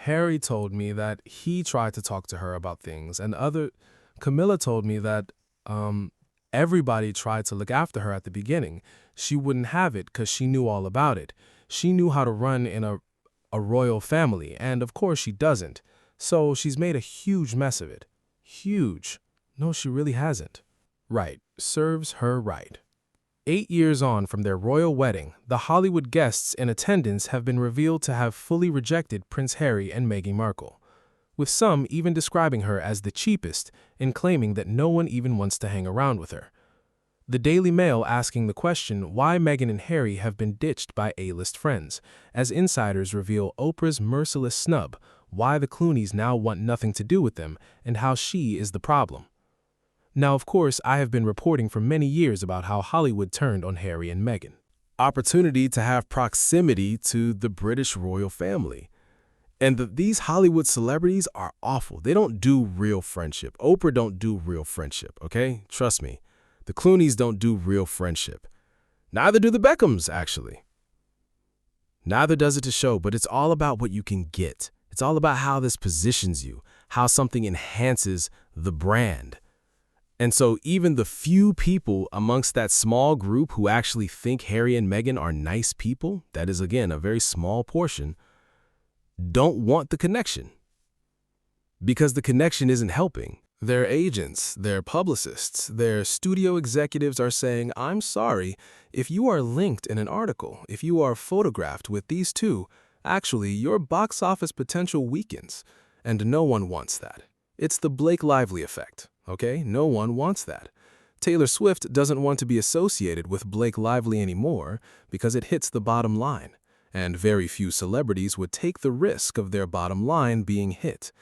Harry told me that he tried to talk to her about things, and Camilla told me that, everybody tried to look after her at the beginning. She wouldn't have it because she knew all about it. She knew how to run in a royal family, and of course she doesn't. So she's made a huge mess of it. Huge. No, she really hasn't. Right. Serves her right. 8 years on from their royal wedding, the Hollywood guests in attendance have been revealed to have fully rejected Prince Harry and Meghan Markle, with some even describing her as the cheapest and claiming that no one even wants to hang around with her. The Daily Mail asking the question why Meghan and Harry have been ditched by A-list friends, as insiders reveal Oprah's merciless snub, why the Clooneys now want nothing to do with them, and how she is the problem. Now, of course, I have been reporting for many years about how Hollywood turned on Harry and Meghan. Opportunity to have proximity to the British royal family. And these Hollywood celebrities are awful. They don't do real friendship. Oprah don't do real friendship, okay? Trust me. The Clooneys don't do real friendship. Neither do the Beckhams, actually. Neither does it to show, but it's all about what you can get. It's all about how this positions you, how something enhances the brand. And so even the few people amongst that small group who actually think Harry and Meghan are nice people, that is, again, a very small portion, don't want the connection. Because the connection isn't helping. Their agents, their publicists, their studio executives are saying, I'm sorry, if you are linked in an article, if you are photographed with these two, actually, your box office potential weakens. And no one wants that. It's the Blake Lively effect. Okay, no one wants that. Taylor Swift doesn't want to be associated with Blake Lively anymore because it hits the bottom line, and very few celebrities would take the risk of their bottom line being hit.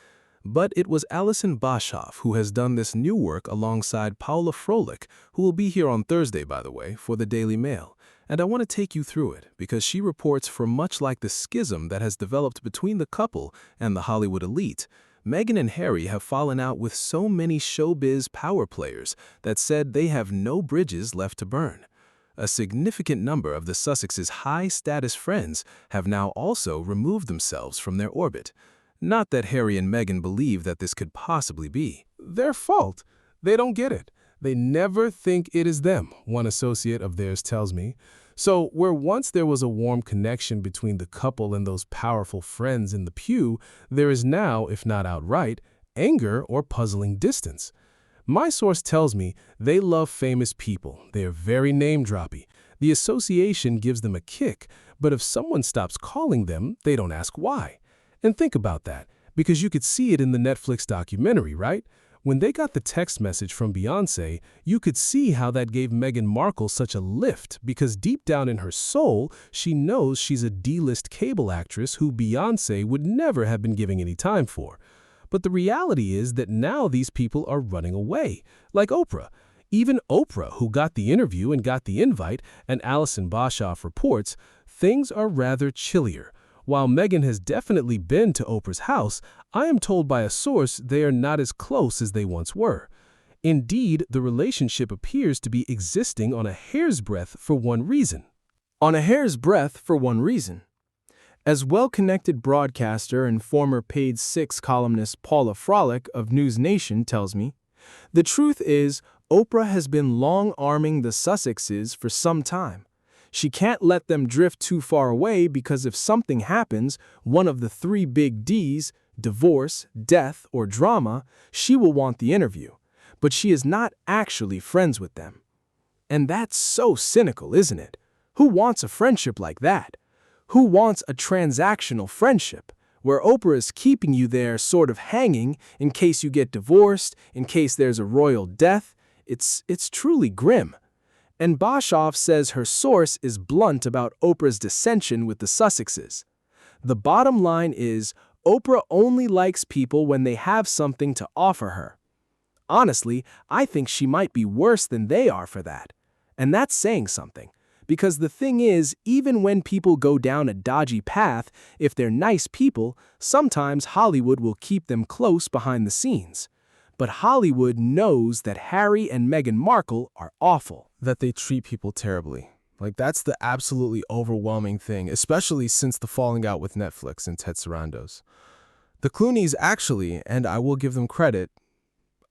But it was Alison Boshoff who has done this new work alongside Paula Froelich, who will be here on Thursday, by the way, for the Daily Mail. And I want to take you through it because she reports for much like the schism that has developed between the couple and the Hollywood elite. Meghan and Harry have fallen out with so many showbiz power players that said they have no bridges left to burn. A significant number of the Sussexes' high-status friends have now also removed themselves from their orbit. Not that Harry and Meghan believe that this could possibly be their fault. They don't get it. They never think it is them, one associate of theirs tells me. So where once there was a warm connection between the couple and those powerful friends in the pew, there is now, if not outright, anger or puzzling distance. My source tells me they love famous people. They are very name-droppy. The association gives them a kick, but if someone stops calling them, they don't ask why. And think about that, because you could see it in the Netflix documentary, right? When they got the text message from Beyoncé, you could see how that gave Meghan Markle such a lift because deep down in her soul, she knows she's a D-list cable actress who Beyoncé would never have been giving any time for. But the reality is that now these people are running away, like Oprah. Even Oprah, who got the interview and got the invite, and Alison Boshoff reports, things are rather chillier. While Meghan has definitely been to Oprah's house, I am told by a source they are not as close as they once were. Indeed, the relationship appears to be existing on a hair's breadth for one reason. On a hair's breadth for one reason. As well-connected broadcaster and former Page Six columnist Paula Froelich of News Nation tells me, the truth is Oprah has been long-arming the Sussexes for some time. She can't let them drift too far away because if something happens, one of the three big Ds, divorce, death, or drama, she will want the interview. But she is not actually friends with them. And that's so cynical, isn't it? Who wants a friendship like that? Who wants a transactional friendship, where Oprah is keeping you there sort of hanging in case you get divorced, in case there's a royal death? It's truly grim. And Boshoff says her source is blunt about Oprah's dissension with the Sussexes. The bottom line is, Oprah only likes people when they have something to offer her. Honestly, I think she might be worse than they are for that. And that's saying something. Because the thing is, even when people go down a dodgy path, if they're nice people, sometimes Hollywood will keep them close behind the scenes. But Hollywood knows that Harry and Meghan Markle are awful. That they treat people terribly. Like, that's the absolutely overwhelming thing, especially since the falling out with Netflix and Ted Sarandos. The Clooneys actually, and I will give them credit,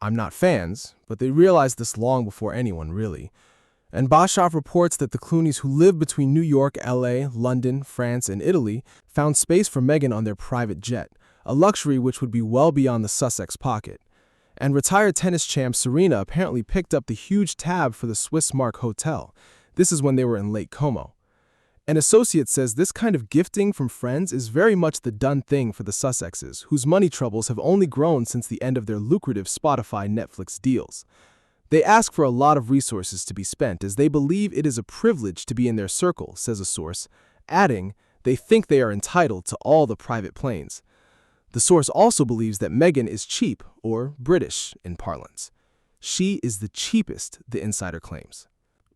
I'm not fans, but they realized this long before anyone really. And Bashoff reports that the Clooneys, who live between New York, LA, London, France, and Italy, found space for Meghan on their private jet, a luxury which would be well beyond the Sussex pocket. And retired tennis champ Serena apparently picked up the huge tab for the Swiss Mark Hotel. This is when they were in Lake Como. An associate says this kind of gifting from friends is very much the done thing for the Sussexes, whose money troubles have only grown since the end of their lucrative Spotify-Netflix deals. They ask for a lot of resources to be spent as they believe it is a privilege to be in their circle, says a source, adding they think they are entitled to all the private planes. The source also believes that Meghan is cheap, or British in parlance. She is the cheapest, the insider claims.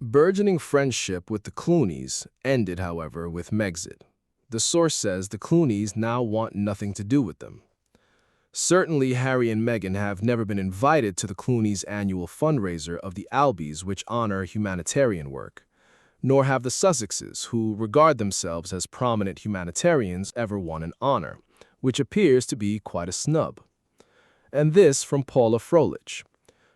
Burgeoning friendship with the Clooneys ended, however, with Megxit. The source says the Clooneys now want nothing to do with them. Certainly, Harry and Meghan have never been invited to the Clooneys' annual fundraiser of the Albies, which honor humanitarian work. Nor have the Sussexes, who regard themselves as prominent humanitarians, ever won an honor, which appears to be quite a snub. And this from Paula Froelich.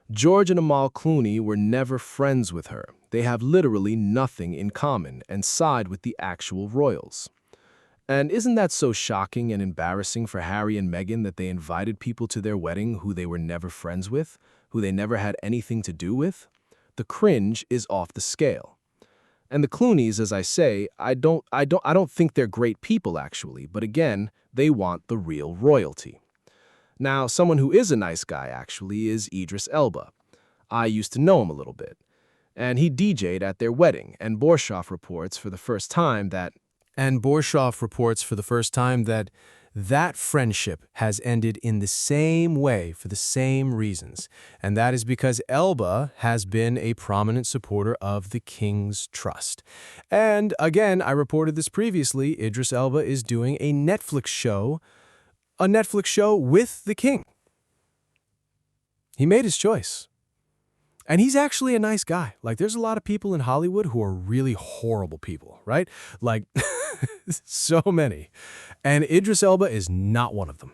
George and Amal Clooney were never friends with her. They have literally nothing in common and side with the actual royals. And isn't that so shocking and embarrassing for Harry and Meghan that they invited people to their wedding who they were never friends with, who they never had anything to do with? The cringe is off the scale. And the Clooneys, as I say, I don't think they're great people actually, but again, they want the real royalty. Now, someone who is a nice guy actually is Edris Elba. I used to know him a little bit. And he DJ'd at their wedding, and Bashoff reports for the first time that that friendship has ended in the same way for the same reasons, and that is because Elba has been a prominent supporter of the King's Trust. And again, I reported this previously, Idris Elba is doing a Netflix show with the King. He made his choice. And he's actually a nice guy. Like, there's a lot of people in Hollywood who are really horrible people, right? Like, so many. And Idris Elba is not one of them.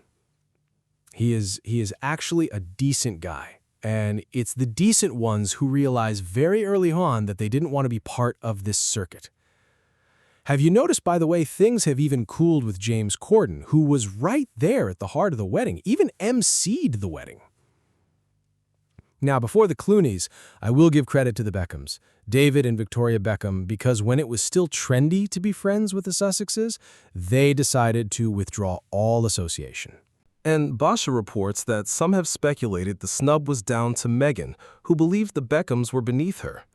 He is actually a decent guy. And it's the decent ones who realize very early on that they didn't want to be part of this circuit. Have you noticed, by the way, things have even cooled with James Corden, who was right there at the heart of the wedding, even emceed the wedding. Now, before the Clooneys, I will give credit to the Beckhams, David and Victoria Beckham, because when it was still trendy to be friends with the Sussexes, they decided to withdraw all association. And Basha reports that some have speculated the snub was down to Meghan, who believed the Beckhams were beneath her.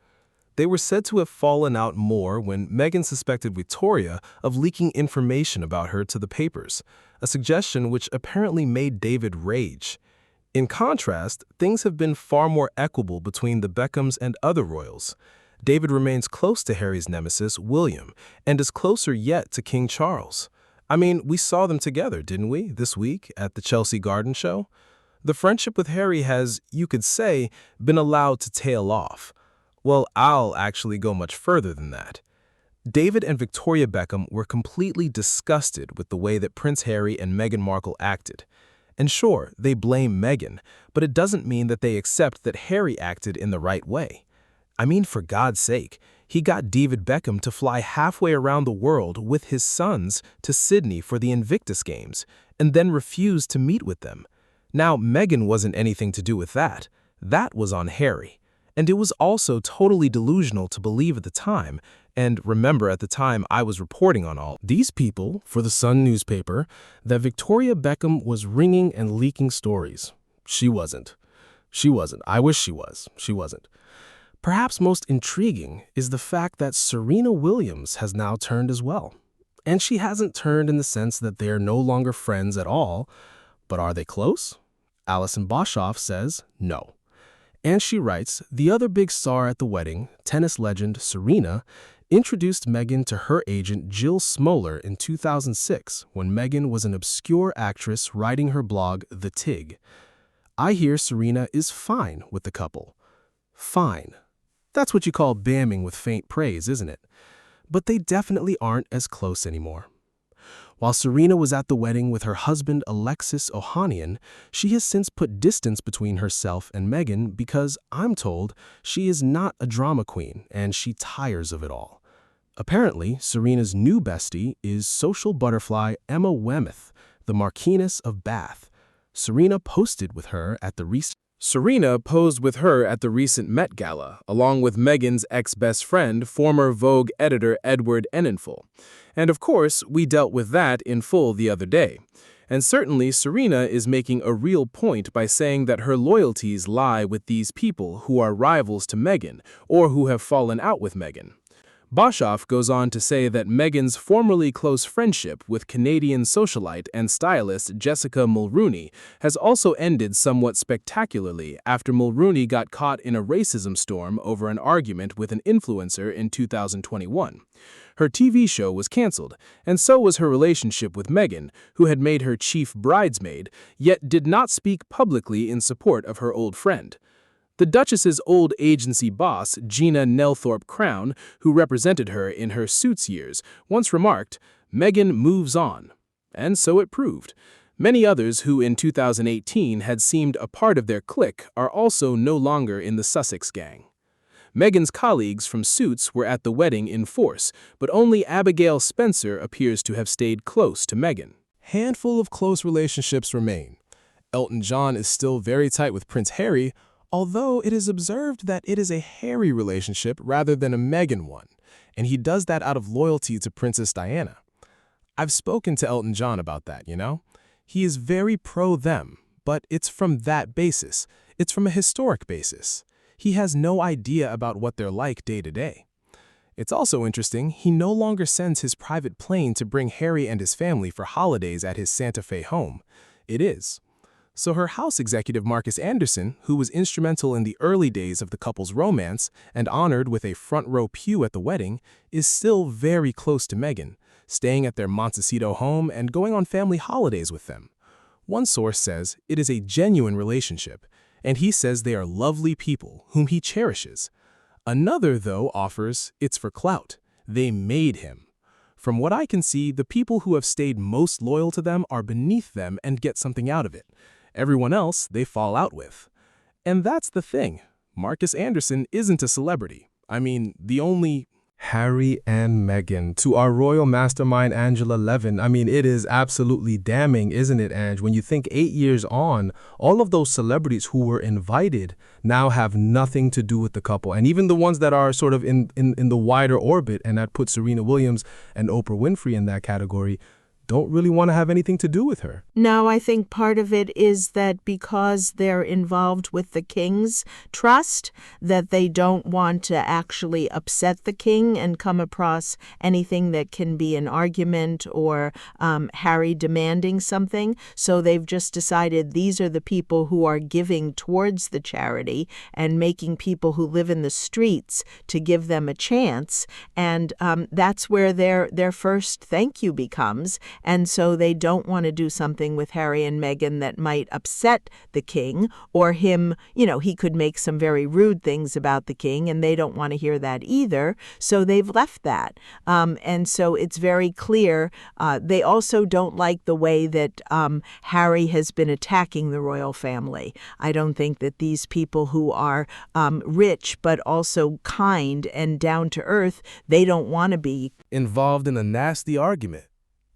They were said to have fallen out more when Meghan suspected Victoria of leaking information about her to the papers, a suggestion which apparently made David rage. In contrast, things have been far more equable between the Beckhams and other royals. David remains close to Harry's nemesis, William, and is closer yet to King Charles. I mean, we saw them together, didn't we, this week at the Chelsea Garden Show? The friendship with Harry has, you could say, been allowed to tail off. Well, I'll actually go much further than that. David and Victoria Beckham were completely disgusted with the way that Prince Harry and Meghan Markle acted. And sure, they blame Meghan, but it doesn't mean that they accept that Harry acted in the right way. I mean, for God's sake, he got David Beckham to fly halfway around the world with his sons to Sydney for the Invictus Games, and then refused to meet with them. Now, Meghan wasn't anything to do with that. That was on Harry. And it was also totally delusional to believe at the time, and remember at the time I was reporting on all these people for the Sun newspaper, that Victoria Beckham was ringing and leaking stories. She wasn't. I wish she was. She wasn't. Perhaps most intriguing is the fact that Serena Williams has now turned as well. And she hasn't turned in the sense that they are no longer friends at all, but are they close? Alison Bashoff says no. And she writes, the other big star at the wedding, tennis legend Serena, introduced Meghan to her agent Jill Smoller in 2006 when Meghan was an obscure actress writing her blog, The Tig. I hear Serena is fine with the couple. Fine. That's what you call bamming with faint praise, isn't it? But they definitely aren't as close anymore. While Serena was at the wedding with her husband Alexis Ohanian, she has since put distance between herself and Meghan because, I'm told, she is not a drama queen and she tires of it all. Apparently, Serena's new bestie is social butterfly Emma Wemeth, the Marquise of Bath. Serena posed with her at the recent Met Gala, along with Meghan's ex-best friend, former Vogue editor Edward Enninful. And of course, we dealt with that in full the other day. And certainly, Serena is making a real point by saying that her loyalties lie with these people who are rivals to Meghan or who have fallen out with Meghan. Boshoff goes on to say that Meghan's formerly close friendship with Canadian socialite and stylist Jessica Mulrooney has also ended somewhat spectacularly after Mulrooney got caught in a racism storm over an argument with an influencer in 2021. Her TV show was canceled, and so was her relationship with Meghan, who had made her chief bridesmaid, yet did not speak publicly in support of her old friend. The Duchess's old agency boss, Gina Nelthorpe Crown, who represented her in her Suits years, once remarked, "Meghan moves on." And so it proved. Many others who in 2018 had seemed a part of their clique are also no longer in the Sussex gang. Meghan's colleagues from Suits were at the wedding in force, but only Abigail Spencer appears to have stayed close to Meghan. Handful of close relationships remain. Elton John is still very tight with Prince Harry, although it is observed that it is a Harry relationship rather than a Meghan one, and he does that out of loyalty to Princess Diana. I've spoken to Elton John about that, you know? He is very pro-them, but it's from that basis. It's from a historic basis. He has no idea about what they're like day to day. It's also interesting, he no longer sends his private plane to bring Harry and his family for holidays at his Santa Fe home. It is. So her house executive Marcus Anderson, who was instrumental in the early days of the couple's romance and honored with a front-row pew at the wedding, is still very close to Meghan, staying at their Montecito home and going on family holidays with them. One source says it is a genuine relationship, and he says they are lovely people whom he cherishes. Another, though, offers it's for clout. They made him. From what I can see, the people who have stayed most loyal to them are beneath them and get something out of it. Everyone else they fall out with. And that's the thing. Marcus Anderson isn't a celebrity. I mean, the only Harry and Meghan. To our royal mastermind, Angela Levin, I mean, it is absolutely damning, isn't it, Ange? When you think 8 years on, all of those celebrities who were invited now have nothing to do with the couple. And even the ones that are sort of in the wider orbit, and that puts Serena Williams and Oprah Winfrey in that category, don't really want to have anything to do with her. No, I think part of it is that because they're involved with the king's trust, that they don't want to actually upset the king and come across anything that can be an argument or Harry demanding something. So they've just decided these are the people who are giving towards the charity and making people who live in the streets to give them a chance. And that's where their first thank you becomes. And so they don't want to do something with Harry and Meghan that might upset the king or him. You know, he could make some very rude things about the king, and they don't want to hear that either. So they've left that. And so it's very clear. They also don't like the way that Harry has been attacking the royal family. I don't think that these people who are rich but also kind and down to earth, they don't want to be involved in a nasty argument.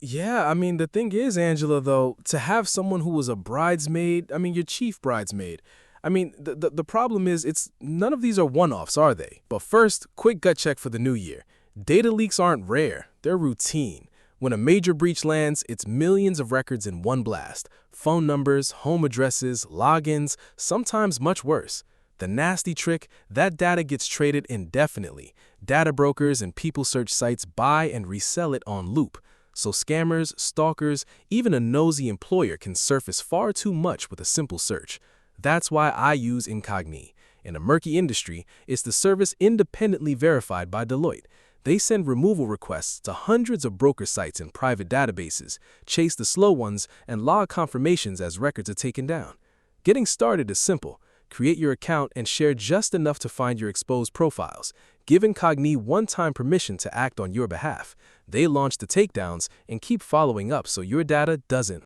Yeah, I mean, the thing is, Angela, though, to have someone who was a bridesmaid, I mean, your chief bridesmaid, I mean, the problem is none of these are one-offs, are they? But first, quick gut check for the new year. Data leaks aren't rare, they're routine. When a major breach lands, it's millions of records in one blast. Phone numbers, home addresses, logins, sometimes much worse. The nasty trick, that data gets traded indefinitely. Data brokers and people search sites buy and resell it on loop. So scammers, stalkers, even a nosy employer can surface far too much with a simple search. That's why I use Incogni. In a murky industry, it's the service independently verified by Deloitte. They send removal requests to hundreds of broker sites and private databases, chase the slow ones, and log confirmations as records are taken down. Getting started is simple. Create your account and share just enough to find your exposed profiles. Give Incogni one-time permission to act on your behalf. They launch the takedowns and keep following up so your data doesn't.